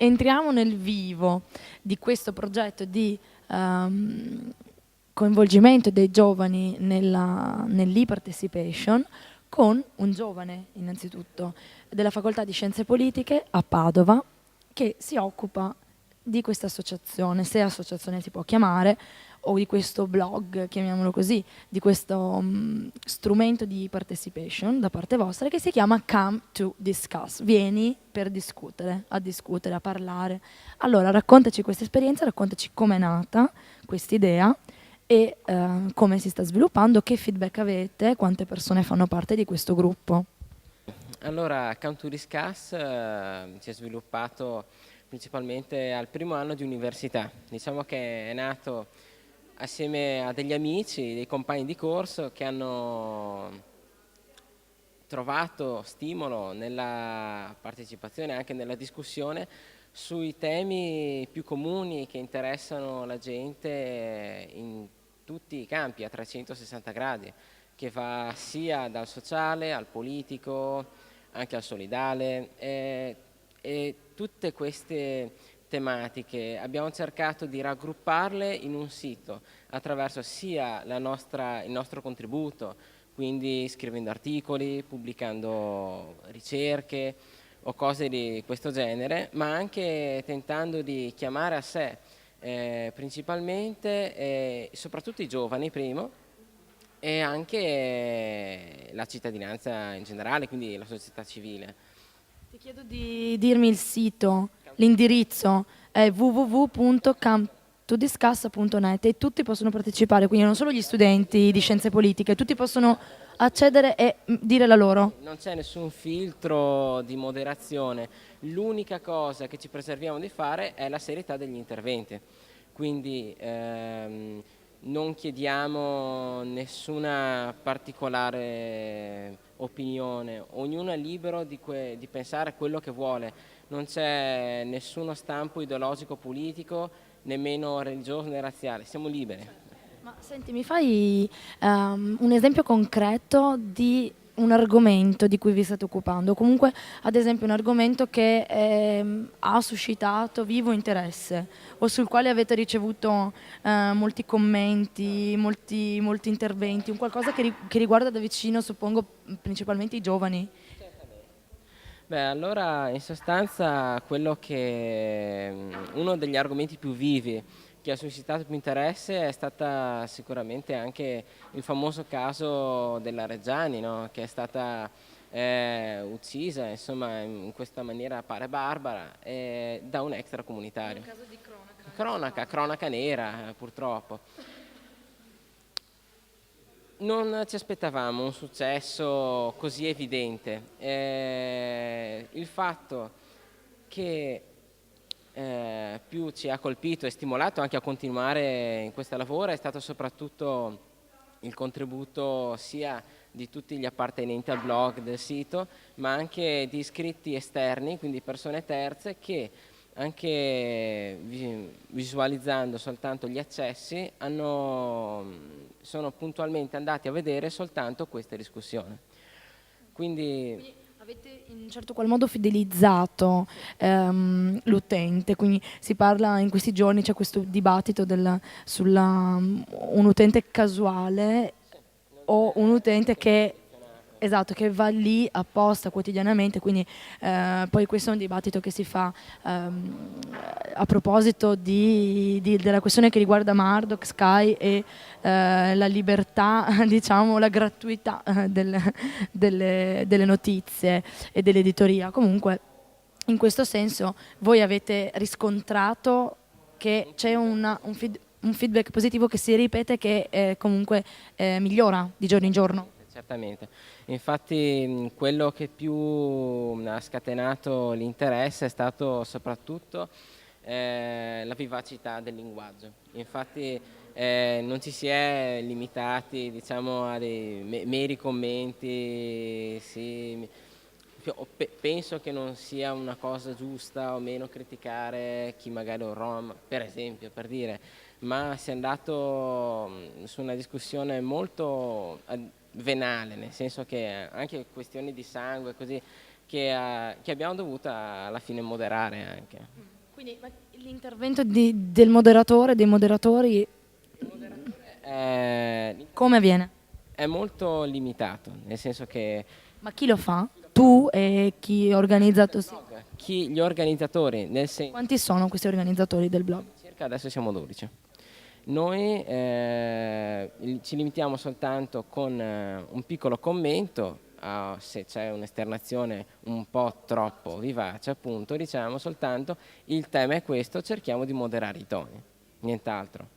entriamo nel vivo di questo progetto di coinvolgimento dei giovani nell'e-participation con un giovane, innanzitutto, della Facoltà di Scienze Politiche a Padova, che si occupa di questa associazione, se associazione si può chiamare, o di questo blog, chiamiamolo così, di questo strumento di participation da parte vostra, che si chiama Come to Discuss. Vieni per discutere, a parlare. Allora, raccontaci questa esperienza, raccontaci com'è nata questa idea e come si sta sviluppando, che feedback avete, quante persone fanno parte di questo gruppo. Allora, Come to Discuss si è sviluppato principalmente al primo anno di università. Diciamo che è nato assieme a degli amici, dei compagni di corso che hanno trovato stimolo nella partecipazione e anche nella discussione sui temi più comuni che interessano la gente in tutti i campi a 360 gradi, che va sia dal sociale al politico, anche al solidale, e tutte queste tematiche abbiamo cercato di raggrupparle in un sito attraverso sia il nostro contributo, quindi scrivendo articoli, pubblicando ricerche o cose di questo genere, ma anche tentando di chiamare a sé principalmente e soprattutto i giovani primo, e anche la cittadinanza in generale, quindi la società civile. Ti chiedo di dirmi il sito, l'indirizzo è www.camtodiscuss.net e tutti possono partecipare, quindi non solo gli studenti di scienze politiche, tutti possono accedere e dire la loro. Non c'è nessun filtro di moderazione, l'unica cosa che ci preserviamo di fare è la serietà degli interventi, quindi non chiediamo nessuna particolare opinione, ognuno è libero di pensare quello che vuole, non c'è nessuno stampo ideologico politico, nemmeno religioso né razziale, siamo liberi. Ma senti, mi fai un esempio concreto di un argomento di cui vi state occupando, comunque ad esempio un argomento che ha suscitato vivo interesse o sul quale avete ricevuto molti commenti, molti interventi, un qualcosa che riguarda da vicino, suppongo, principalmente i giovani. Beh, allora in sostanza uno degli argomenti più vivi che ha suscitato più interesse è stata sicuramente anche il famoso caso della Reggiani, no? Che è stata uccisa, insomma, in questa maniera pare barbara, da un extracomunitario. Un caso di cronaca. Cronaca nera, purtroppo. Non ci aspettavamo un successo così evidente. Il fatto che più ci ha colpito e stimolato anche a continuare in questo lavoro è stato soprattutto il contributo sia di tutti gli appartenenti al blog del sito, ma anche di iscritti esterni, quindi persone terze che anche visualizzando soltanto gli accessi sono puntualmente andati a vedere soltanto queste discussioni. Quindi avete in un certo qual modo fidelizzato l'utente, quindi si parla in questi giorni, c'è questo dibattito sulla un utente casuale o un utente che, esatto, che va lì apposta quotidianamente, quindi poi questo è un dibattito che si fa a proposito della questione che riguarda Murdoch, Sky e la libertà, diciamo, la gratuità delle notizie e dell'editoria. Comunque, in questo senso, voi avete riscontrato che c'è un feedback positivo che si ripete, che comunque migliora di giorno in giorno. certamente. Infatti quello che più ha scatenato l'interesse è stato soprattutto la vivacità del linguaggio. Infatti non ci si è limitati, diciamo, a dei meri commenti, sì. Penso che non sia una cosa giusta o meno criticare chi magari è un rom, per esempio, per dire, ma si è andato su una discussione molto venale, nel senso che anche questioni di sangue così che abbiamo dovuto alla fine moderare anche. Quindi l'intervento del moderatore, dei moderatori, come avviene? È molto limitato, nel senso che Ma chi lo fa? Tu e chi ha organizzato? Sì. gli organizzatori, nel senso, Quanti sono questi organizzatori del blog? circa adesso siamo 12. Noi ci limitiamo soltanto con un piccolo commento, se c'è un'esternazione un po' troppo vivace, appunto, diciamo soltanto il tema è questo, cerchiamo di moderare i toni, nient'altro.